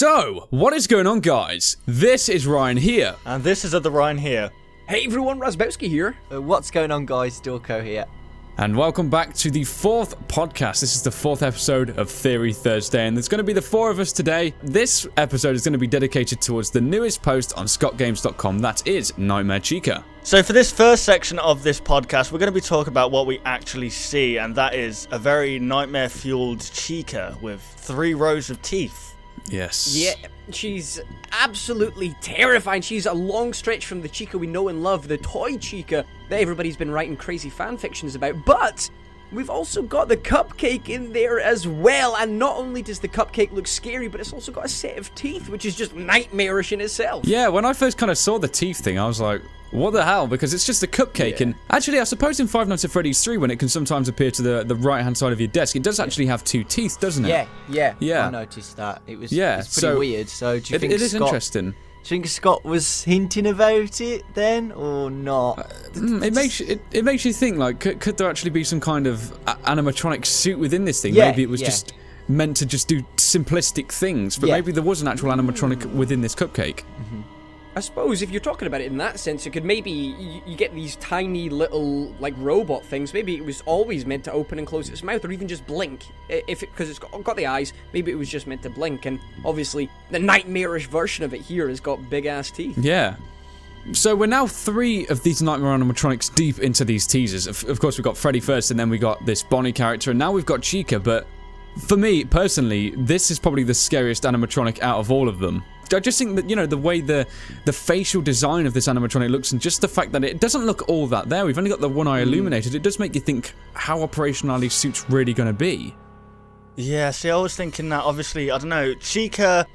So, what is going on, guys? This is Ryan here. And this is the Ryan here. Hey everyone, Razbowski here. What's going on, guys? Dawkbro here. And welcome back to the fourth podcast. This is the fourth episode of Theory Thursday, and there's going to be the four of us today. This episode is going to be dedicated towards the newest post on ScottGames.com, that is Nightmare Chica. So for this first section of this podcast, we're going to be talking about what we actually see, and that is a very nightmare-fueled Chica with 3 rows of teeth. Yes. Yeah, she's absolutely terrifying. She's a long stretch from the Chica we know and love, the toy Chica that everybody's been writing crazy fan fictions about. But we've also got the cupcake in there as well. And not only does the cupcake look scary, but it's also got a set of teeth, which is just nightmarish in itself. Yeah, when I first kind of saw the teeth thing, I was like, what the hell? Because it's just a cupcake, and actually I suppose in Five Nights at Freddy's 3, when it can sometimes appear to the right-hand side of your desk, it does actually have 2 teeth, doesn't it? Yeah. I noticed that. It's pretty weird. So do you think it is interesting. Do you think Scott was hinting about it then, or not? It makes you think, like, could there actually be some kind of animatronic suit within this thing? Yeah, Maybe it was just meant to just do simplistic things, but maybe there was an actual animatronic within this cupcake. I suppose if you're talking about it in that sense, it could maybe you get these tiny little like robot things. Maybe it was always meant to open and close its mouth, or even just blink. Because it's got the eyes, maybe it was just meant to blink. And obviously, the nightmarish version of it here has got big ass teeth. Yeah. So we're now 3 of these nightmare animatronics deep into these teasers. Of course, we got Freddy first, and then we got this Bonnie character, and now we've got Chica. But for me personally, this is probably the scariest animatronic out of all of them. I just think that, you know, the way the facial design of this animatronic looks, and just the fact that it doesn't look all that there. We've only got the one eye illuminated. It does make you think, how operational are these suits really going to be? Yeah, see, I was thinking that, obviously, I don't know, Chica,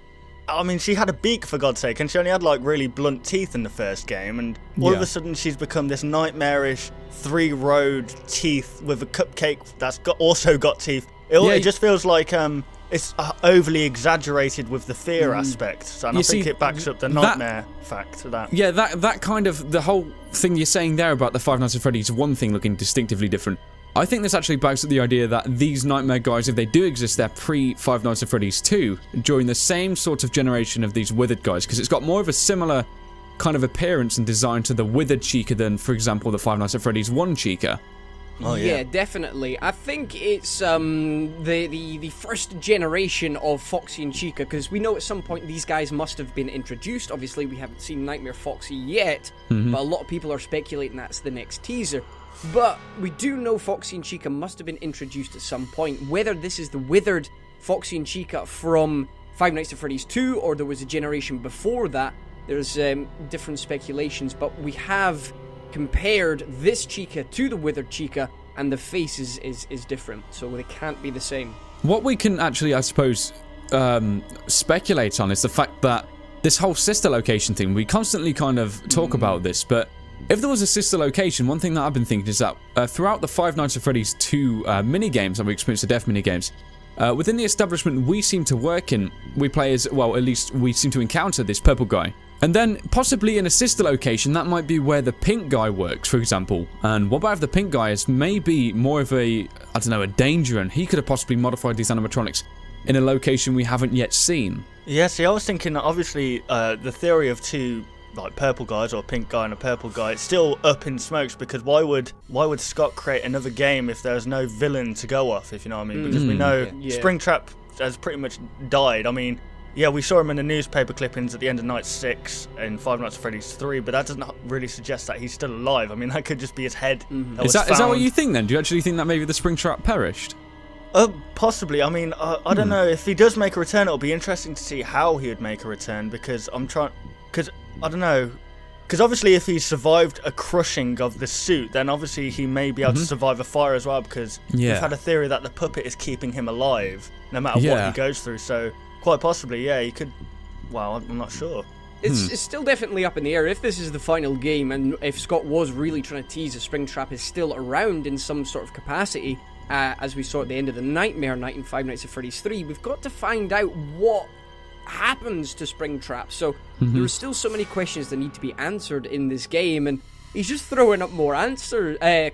I mean, she had a beak, for God's sake, and she only had, like, really blunt teeth in the first game, and all of a sudden she's become this nightmarish 3-rowed teeth with a cupcake that's also got teeth. It just feels like, it's overly exaggerated with the fear aspect, and I think it backs up the nightmare fact of that. Yeah, that kind of, the whole thing you're saying there about the Five Nights at Freddy's one thing looking distinctively different. I think this actually backs up the idea that these nightmare guys, if they do exist, they're pre-Five Nights at Freddy's 2, during the same sort of generation of these withered guys, because it's got more of a similar kind of appearance and design to the withered Chica than, for example, the Five Nights at Freddy's 1 Chica. Oh, yeah, definitely. I think it's the first generation of Foxy and Chica, because we know at some point these guys must have been introduced. Obviously, we haven't seen Nightmare Foxy yet, but a lot of people are speculating that's the next teaser. But we do know Foxy and Chica must have been introduced at some point. Whether this is the withered Foxy and Chica from Five Nights at Freddy's 2, or there was a generation before that, there's different speculations, but we have compared this Chica to the withered Chica, and the face is different, so they can't be the same. What we can actually, I suppose, speculate on is the fact that this whole sister location thing, we constantly kind of talk about this, but if there was a sister location, one thing that I've been thinking is that throughout the Five Nights at Freddy's 2 minigames that we experienced, the death minigames, within the establishment we seem to work in, we play as, well, at least we seem to encounter this purple guy. And then, possibly in a sister location, that might be where the pink guy works, for example. And what about if the pink guy is maybe more of a, I don't know, a danger, and he could have possibly modified these animatronics in a location we haven't yet seen? Yeah, see, I was thinking that obviously the theory of 2, like, purple guys, or a pink guy and a purple guy, it's still up in smokes, because why would Scott create another game if there's no villain to go off, if you know what I mean? Because we know Springtrap has pretty much died. I mean, yeah, we saw him in the newspaper clippings at the end of Night 6 in Five Nights at Freddy's 3, but that doesn't really suggest that he's still alive. I mean, that could just be his head. Is that what you think then? Do you actually think that maybe the Springtrap perished? Possibly. I mean, I don't know. If he does make a return, it'll be interesting to see how he would make a return, because I don't know. Because obviously if he survived a crushing of the suit, then obviously he may be able to survive a fire as well, because we've had a theory that the puppet is keeping him alive, no matter what he goes through, so quite possibly, yeah, he could. Well, I'm not sure. It's still definitely up in the air. If this is the final game, and if Scott was really trying to tease a Springtrap is still around in some sort of capacity, as we saw at the end of the Nightmare Night in Five Nights at Freddy's 3, we've got to find out what happens to Springtrap. So there are still so many questions that need to be answered in this game, and he's just throwing up more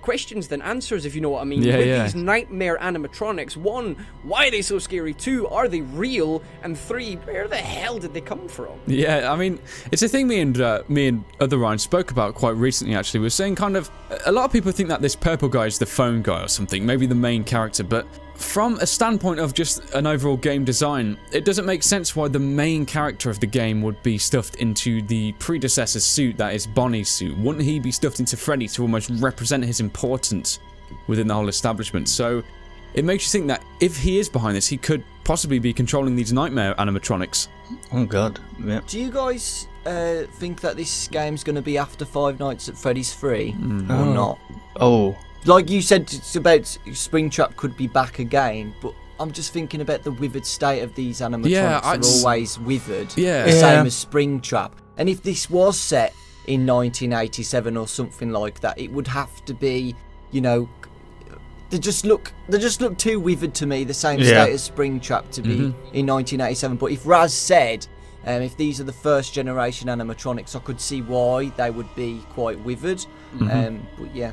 questions than answers, if you know what I mean. Yeah, With yeah. these nightmare animatronics, 1, why are they so scary? 2, are they real? And 3, where the hell did they come from? Yeah, I mean, it's a thing me and other Ryan spoke about quite recently, actually. We were saying kind of, a lot of people think that this purple guy is the phone guy or something, maybe the main character, but from a standpoint of just an overall game design, it doesn't make sense why the main character of the game would be stuffed into the predecessor's suit, that is Bonnie's suit. Wouldn't he be stuffed into Freddy to almost represent his importance within the whole establishment? So it makes you think that if he is behind this, he could possibly be controlling these nightmare animatronics. Oh god, yeah. Do you guys think that this game's going to be after Five Nights at Freddy's 3 or not? Oh. Like you said, it's about Springtrap could be back again, but I'm just thinking about the withered state of these animatronics. Yeah, are always withered, Yeah. the same as Springtrap. And if this was set in 1987 or something like that, it would have to be, you know, they just look too withered to me, the same state as Springtrap to be in 1987. But if Raz said, if these are the first generation animatronics, I could see why they would be quite withered. But yeah.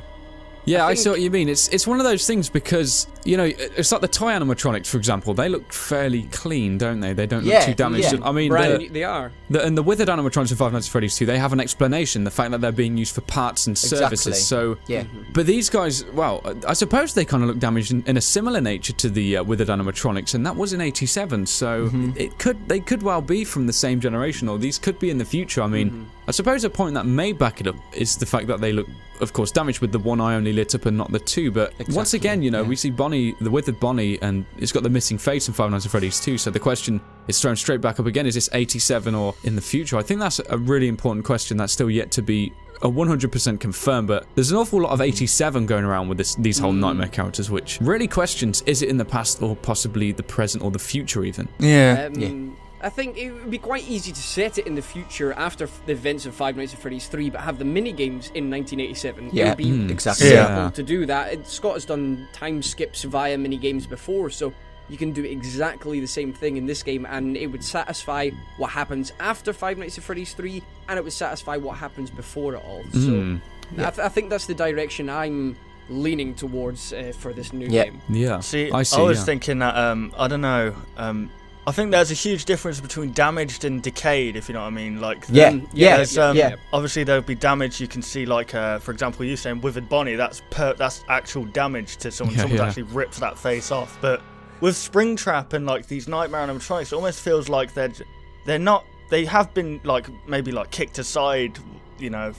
Yeah, I see what you mean. It's one of those things because, you know, it's like the toy animatronics, for example. They look fairly clean, don't they? They don't look too damaged. Yeah. I mean, They are. and the withered animatronics in Five Nights at Freddy's 2, they have an explanation, the fact that they're being used for parts and services. So, yeah. But these guys, well, I suppose they kind of look damaged in a similar nature to the withered animatronics, and that was in '87. So they could well be from the same generation, or these could be in the future. I mean, I suppose a point that may back it up is the fact that they look, of course, damaged with the one eye only lit up and not the two. But once again, you know, we see Bonnie, the withered Bonnie, and it's got the missing face in Five Nights at Freddy's 2. So the question is thrown straight back up again: is this '87 or in the future? I think that's a really important question that's still yet to be 100% confirmed. But there's an awful lot of '87 going around with these whole nightmare characters, which really questions: is it in the past or possibly the present or the future even? Yeah. I think it would be quite easy to set it in the future after the events of Five Nights at Freddy's 3, but have the mini-games in 1987. Yeah, it would be exactly. simple to do that. Scott has done time skips via mini-games before, so you can do exactly the same thing in this game, and it would satisfy what happens after Five Nights at Freddy's 3, and it would satisfy what happens before it all. So I think that's the direction I'm leaning towards for this new game. Yeah. See, I was thinking that, I don't know, I think there's a huge difference between damaged and decayed, if you know what I mean. Like, obviously there'll be damage. You can see, like, for example, you saying withered Bonnie. That's actual damage to someone. Someone's actually ripped that face off. But with Springtrap and like these nightmare animatronics, it almost feels like they're not. They have been like maybe like kicked aside, you know,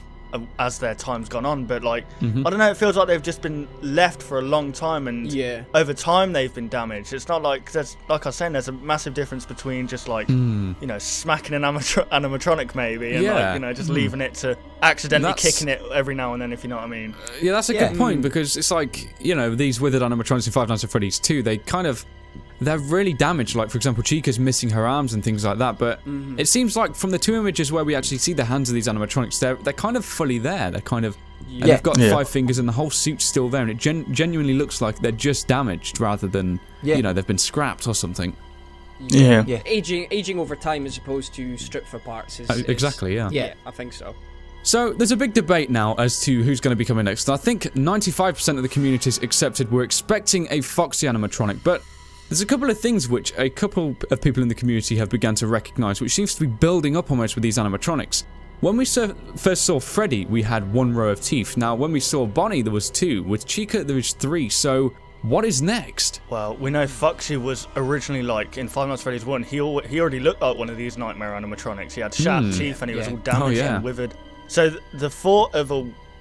as their time's gone on, but like I don't know, it feels like they've just been left for a long time, and over time they've been damaged. It's not like there's, like I was saying, there's a massive difference between just like you know, smacking an animatronic maybe, and like, you know, just leaving it to accidentally kicking it every now and then, if you know what I mean. Yeah, that's a good point, because it's like, you know, these withered animatronics in Five Nights at Freddy's 2, they're really damaged. Like, for example, Chica's missing her arms and things like that, but it seems like from the two images where we actually see the hands of these animatronics, they're kind of fully there. They're kind of, and they've got 5 fingers and the whole suit's still there, and it genuinely looks like they're just damaged rather than, you know, they've been scrapped or something. Aging over time as opposed to stripped for parts is exactly, yeah, I think so. So, there's a big debate now as to who's going to be coming next. I think 95% of the communities accepted were expecting a Foxy animatronic, but there's a couple of things which a couple of people in the community have begun to recognise, which seems to be building up almost with these animatronics. When we first saw Freddy, we had 1 row of teeth. Now, when we saw Bonnie, there was 2. With Chica, there was 3. So, what is next? Well, we know Foxy was originally, like, in Five Nights at Freddy's 1, he already looked like one of these nightmare animatronics. He had sharp teeth and he was all damaged and withered. So, the thought of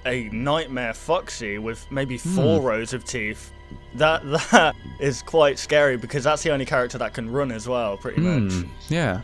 a nightmare Foxy with maybe 4 rows of teeth, that is quite scary, because that's the only character that can run as well, pretty much. Yeah.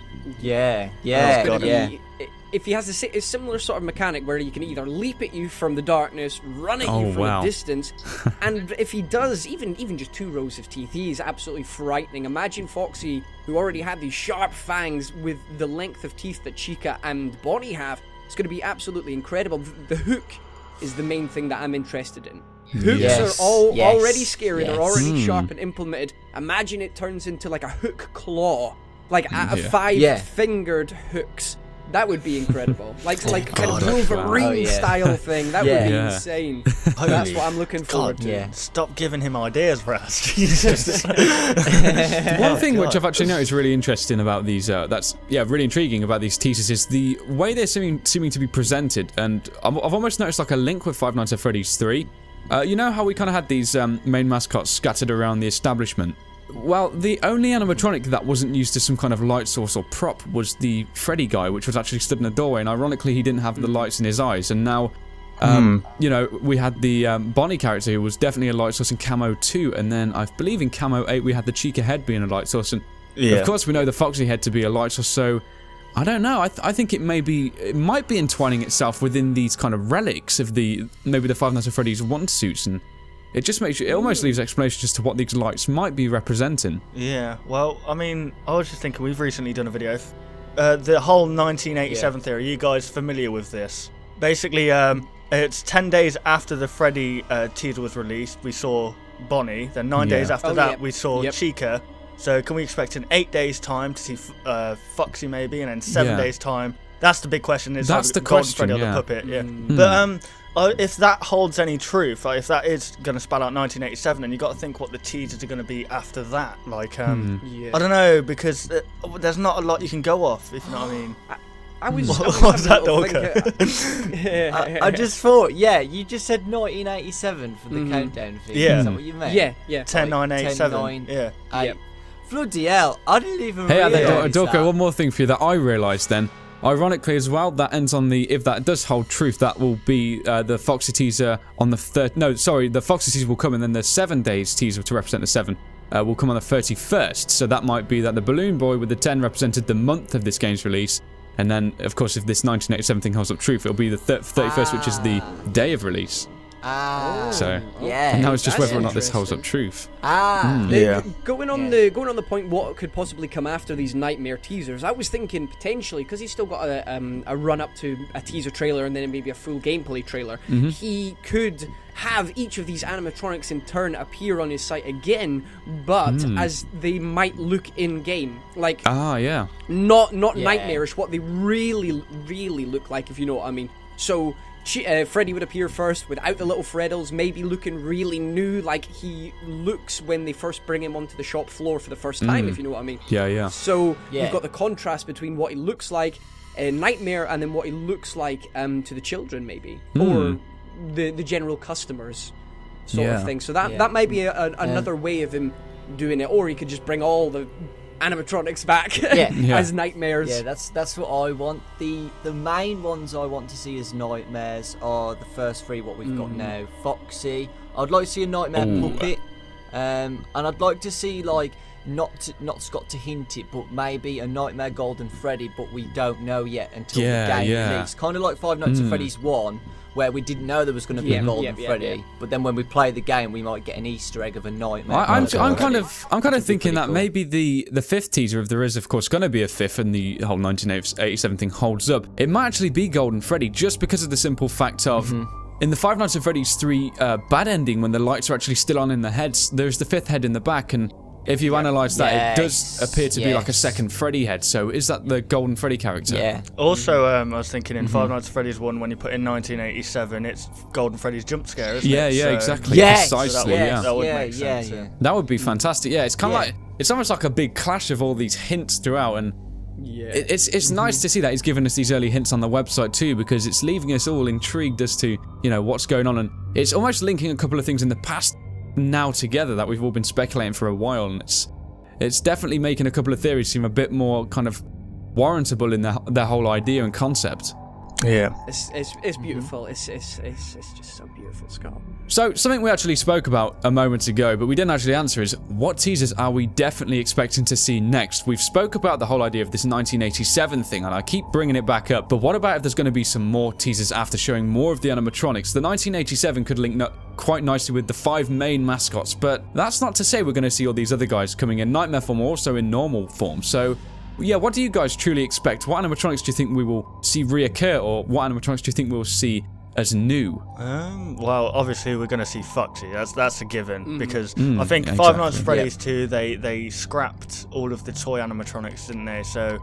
If he has a similar sort of mechanic where he can either leap at you from the darkness, run at you from a distance, and if he does, even just 2 rows of teeth, he is absolutely frightening. Imagine Foxy, who already had these sharp fangs, with the length of teeth that Chica and Bonnie have. It's going to be absolutely incredible. The hook is the main thing that I'm interested in. Hooks are already scary, they're already sharp and implemented. Imagine it turns into like a hook claw, like 5-fingered hooks That would be incredible. Like kind of God, Wolverine wow. style thing. That would be insane. That's Holy what I'm looking forward God, to. Yeah. Stop giving him ideas, Raz. Jesus. One thing which God. I've actually noticed really interesting about these, really intriguing about these teasers is the way they're seeming to be presented, and I've almost noticed like a link with Five Nights at Freddy's 3. You know how we kind of had these main mascots scattered around the establishment? Well, the only animatronic that wasn't used as some kind of light source or prop was the Freddy guy, which was actually stood in the doorway, and ironically he didn't have the lights in his eyes, and now you know, we had the Bonnie character who was definitely a light source in Camo 2, and then I believe in Camo 8 we had the Chica head being a light source, and of course we know the Foxy head to be a light source, so I don't know, I think it might be entwining itself within these kind of relics of maybe the Five Nights at Freddy's want suits, and it just makes it almost leaves explanation as to what these lights might be representing. Yeah, well, I mean, I was just thinking, we've recently done a video. The whole 1987 theory, are you guys familiar with this? Basically, it's 10 days after the Freddy teaser was released, we saw Bonnie. Then 9 days after that, we saw Chica. So can we expect in 8 days' time to see Foxy maybe, and then 7 days' time? That's the big question. Is that's the Golden question, Freddy or the puppet? Yeah. But if that holds any truth, if that is going to spell out 1987, then you got to think what the teasers are going to be after that. Like, I don't know, because there's not a lot you can go off, if you know what I mean. I was What's that, I just thought, you just said 1987 for the countdown thing. Yeah. Is that what you meant? Yeah. 10, 9, 8, 7. 9, Yeah. 8. Bloody hell, I didn't even Hey, realise Dawko, that. one more thing for you that I realised then. Ironically as well, that ends on the, if that does hold truth, that will be the Foxy teaser on the the Foxy teaser will come, and then the 7 days teaser to represent the 7 will come on the 31st. So that might be that the Balloon Boy with the 10 represented the month of this game's release. And then, of course, if this 1987 thing holds up truth, it'll be the 31st, which is the day of release. So now it's just whether or not this holds up truth. Going on the point, what could possibly come after these Nightmare teasers? I was thinking potentially, because he's still got a run up to a teaser trailer and then maybe a full gameplay trailer. He could have each of these animatronics in turn appear on his site again, but as they might look in game, like not nightmarish, what they really look like, if you know what I mean. So Freddy would appear first without the little Freddles, maybe looking really new, like he looks when they first bring him onto the shop floor for the first time, if you know what I mean. So you've got the contrast between what he looks like in Nightmare and then what he looks like to the children, maybe, or the general customers, sort of thing. So that might be another way of him doing it, or he could just bring all the animatronics back as nightmares. Yeah, that's what I want. The main ones I want to see as nightmares are the first three what we've got now. Foxy. I'd like to see a nightmare puppet. And I'd like to see, like, not Scott to hint it, but maybe a Nightmare Golden Freddy, but we don't know yet until the game release. Kind of like Five Nights at Freddy's 1, where we didn't know there was going to be a Golden Freddy, but then when we play the game, we might get an Easter egg of a Nightmare. I'm kind of thinking that maybe the fifth teaser, if there is, of course, going to be a fifth, and the whole 1987 thing holds up, it might actually be Golden Freddy, just because of the simple fact of. In the Five Nights at Freddy's 3 bad ending, when the lights are actually still on in the heads, there's the fifth head in the back, and if you analyse that, it does appear to be like a second Freddy head. So is that the Golden Freddy character? Yeah. Also, I was thinking in Five Nights at Freddy's 1, when you put in 1987, it's Golden Freddy's jump scare, isn't it? Yeah, So, exactly. Yes. Precisely, that would make sense. That would be fantastic. Yeah, it's kind of like, it's almost like a big clash of all these hints throughout, and it's nice to see that he's given us these early hints on the website too, because it's leaving us all intrigued as to, you know, what's going on, and it's almost linking a couple of things in the past now together that we've all been speculating for a while, and it's definitely making a couple of theories seem a bit more kind of warrantable in their whole idea and concept. Yeah. It's beautiful. It's just so beautiful, Scott. So, something we actually spoke about a moment ago, but we didn't actually answer, is what teasers are we definitely expecting to see next? We've spoke about the whole idea of this 1987 thing, and I keep bringing it back up, but what about if there's going to be some more teasers after showing more of the animatronics? The 1987 could link quite nicely with the 5 main mascots, but that's not to say we're going to see all these other guys coming in nightmare form or also in normal form. So, yeah, what do you guys truly expect? What animatronics do you think we will see reoccur, or what animatronics do you think we'll see as new? Well, obviously we're going to see Foxy. That's a given because I think yeah, Five Nights at exactly. Freddy's 2 they scrapped all of the toy animatronics, didn't they? So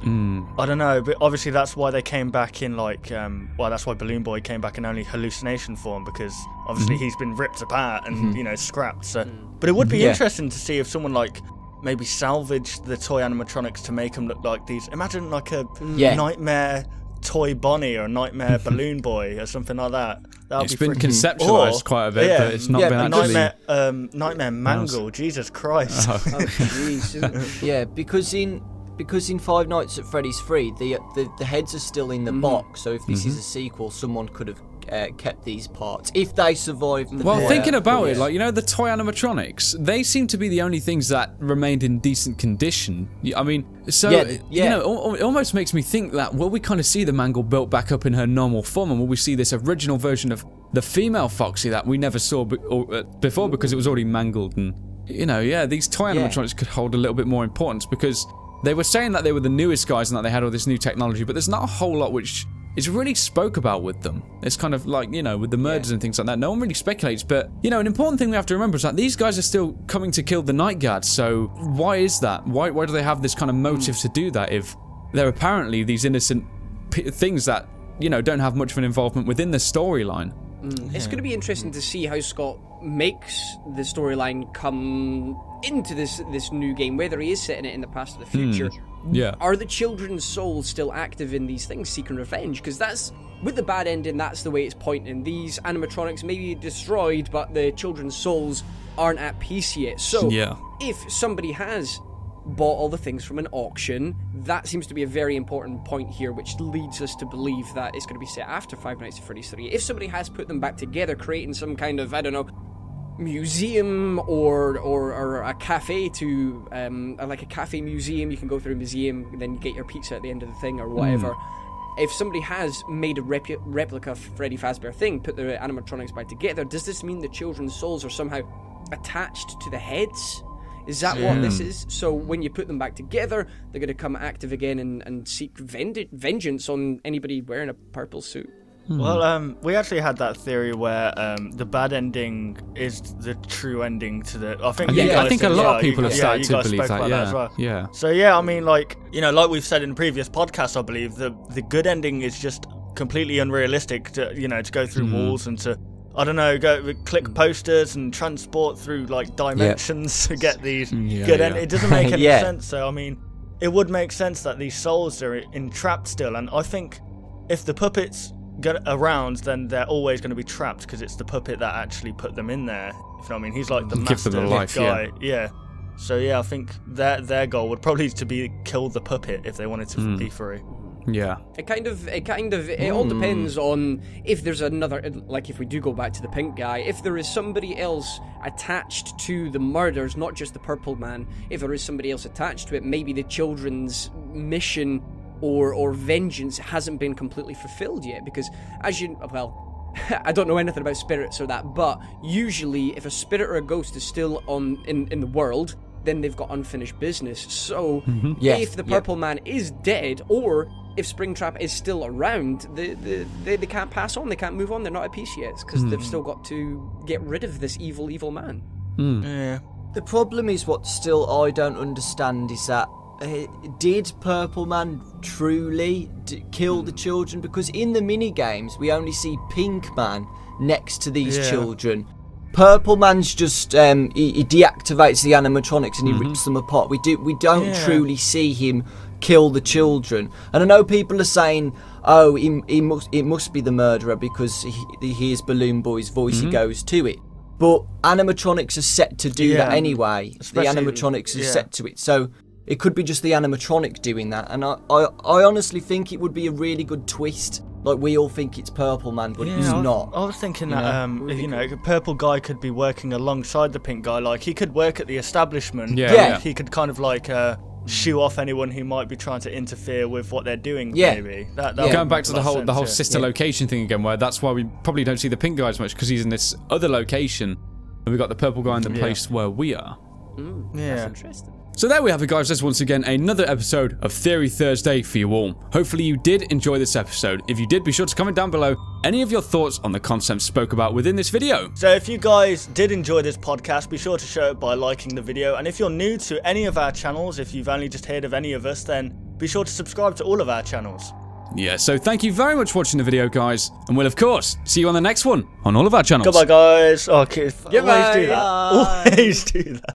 I don't know, but obviously that's why they came back in like well, that's why Balloon Boy came back in only hallucination form, because obviously he's been ripped apart and you know, scrapped. So, but it would be interesting to see if someone like maybe salvaged the toy animatronics to make them look like these. Imagine like a Nightmare Toy Bonnie or a Nightmare Balloon Boy or something like that. It's been conceptualized quite a bit, but it's not been actually... Nightmare Mangle, Jesus Christ. Oh, jeez. Yeah, because in Five Nights at Freddy's 3, the heads are still in the box. So if this is a sequel, someone could have kept these parts if they survived. Well, thinking about it, like, you know, the toy animatronics, they seem to be the only things that remained in decent condition. I mean, so you know, it almost makes me think that will we kind of see the Mangle built back up in her normal form, and will we see this original version of the female Foxy that we never saw before because it was already mangled? And you know, these toy animatronics could hold a little bit more importance, because they were saying that they were the newest guys and that they had all this new technology, but there's not a whole lot which is really spoke about with them. It's kind of like, you know, with the murders and things like that, no one really speculates. But, you know, an important thing we have to remember is that these guys are still coming to kill the Night Guard. So why is that? Why do they have this kind of motive to do that if they're apparently these innocent things that, you know, don't have much of an involvement within the storyline? It's going to be interesting to see how Scott makes the storyline come into this new game, whether he is setting it in the past or the future. Are the children's souls still active in these things, seeking revenge? Because that's, with the bad ending, that's the way it's pointing. These animatronics may be destroyed, but the children's souls aren't at peace yet. So, if somebody has bought all the things from an auction, that seems to be a very important point here, which leads us to believe that it's going to be set after Five Nights at Freddy's 3. If somebody has put them back together, creating some kind of, I don't know, museum or a cafe to like a cafe museum, you can go through a museum and then you get your pizza at the end of the thing or whatever. If somebody has made a replica of Freddy Fazbear thing, put the animatronics back together, does this mean the children's souls are somehow attached to the heads? Is that what this is? So when you put them back together, they're going to come active again and seek vengeance on anybody wearing a purple suit. Well, we actually had that theory where the bad ending is the true ending to the... I think a lot of people have started to believe that, as well. So I mean, like, you know, like we've said in previous podcasts, I believe the good ending is just completely unrealistic to, you know, to go through walls and to, I don't know, click posters and transport through like dimensions to get these good endings. It doesn't make any sense. So I mean, it would make sense that these souls are entrapped still, and I think if the puppets get around, then they're always going to be trapped because it's the puppet that actually put them in there. If you know what I mean, he's like the master guy. So I think their goal would probably to be kill the puppet if they wanted to be free. It all depends on if there's another, like if we do go back to the pink guy, if there is somebody else attached to the murders, not just the purple man, if there is somebody else attached to it, maybe the children's mission or vengeance hasn't been completely fulfilled yet, because as you, well, I don't know anything about spirits or that, but usually if a spirit or a ghost is still in the world, then they've got unfinished business. So if the purple man is dead, or if Springtrap is still around, they can't pass on, they can't move on, they're not at peace yet, because they've still got to get rid of this evil man. The problem is, what still I don't understand is that did Purple Man truly kill the children? Because in the mini games we only see Pink Man next to these children. Purple Man's just he deactivates the animatronics and he rips them apart. We don't truly see him kill the children. And I know people are saying, oh, it must be the murderer because he hears Balloon Boy's voice, he goes to it. But animatronics are set to do that anyway. The animatronics are set to it, so it could be just the animatronic doing that. And I honestly think it would be a really good twist. Like, we all think it's Purple Man, but it's not. I was thinking that, you know, a purple guy could be working alongside the pink guy. Like, he could work at the establishment. He could kind of, like, shoo off anyone who might be trying to interfere with what they're doing, maybe. That Going back to the whole sister location thing again, where that's why we probably don't see the pink guy as much, because he's in this other location, and we've got the purple guy in the place where we are. Yeah. That's interesting. So there we have it, guys. There's once again another episode of Theory Thursday for you all. Hopefully you did enjoy this episode. If you did, be sure to comment down below any of your thoughts on the concepts spoke about within this video. So if you guys did enjoy this podcast, be sure to show it by liking the video. And if you're new to any of our channels, if you've only just heard of any of us, then be sure to subscribe to all of our channels. Yeah, so thank you very much for watching the video, guys. And we'll, of course, see you on the next one on all of our channels. Goodbye, guys. Oh, kids. Goodbye. Always do that. Always do that.